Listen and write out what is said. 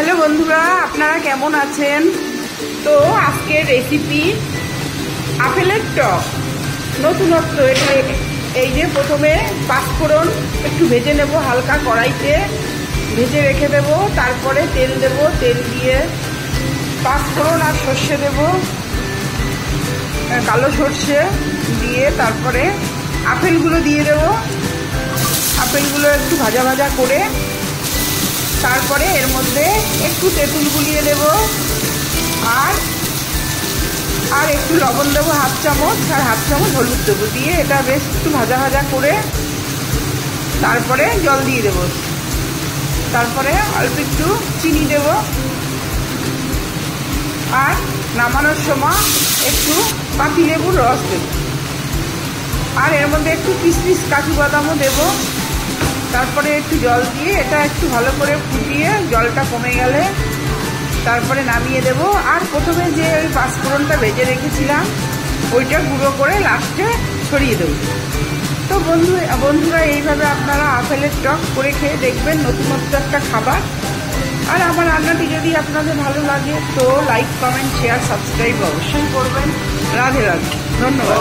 Hello বন্ধুরা, আপনারা কেমন আছেন? তো আজকের রেসিপি আপেলের টক। নতুনত্ব এটা। এই যে প্রথমে পাঁচফোড়ন একটু ভেজে নেব, হালকা কড়াইতে ভেজে রেখে দেব। তারপরে তেল দেব, তেল দিয়ে পাঁচফোড়ন আর সর্ষে দেব, কালো সর্ষে দিয়ে তারপরে আপেলগুলো দিয়ে দেব। আপেলগুলো একটু ভাজা ভাজা করে তারপরে এর মধ্যে একটু তেঁতুল গুলিয়ে দেব আর একটু লবণ দেবো হাফ চামচ, আর হাফ চামচ হলুদ দেবো। দিয়ে এটা বেশ একটু ভাজা ভাজা করে তারপরে জল দিয়ে দেব। তারপরে অল্প একটু চিনি দেব, আর নামানোর সময় একটু পাতিলেবুর রস দেব, আর এর মধ্যে একটু কিশমিশ কাজু বাদামও দেবো। তারপরে একটু জল দিয়ে এটা একটু ভালো করে ফুটিয়ে জলটা কমে গেলে তারপরে নামিয়ে দেব। আর প্রথমে যে ওই পাঁচফোড়নটা ভেজে রেখেছিলাম ওইটা গুঁড়ো করে লাস্টে ছড়িয়ে দেব। তো বন্ধুরা এইভাবে আপনারা আপেলের টক করে খেয়ে দেখবেন, নতুনত্ব একটা খাবার। আর আমার রান্নাটি যদি আপনাদের ভালো লাগে তো লাইক, কমেন্ট, শেয়ার, সাবস্ক্রাইব অবশ্যই করবেন। রাধে রাধে, ধন্যবাদ।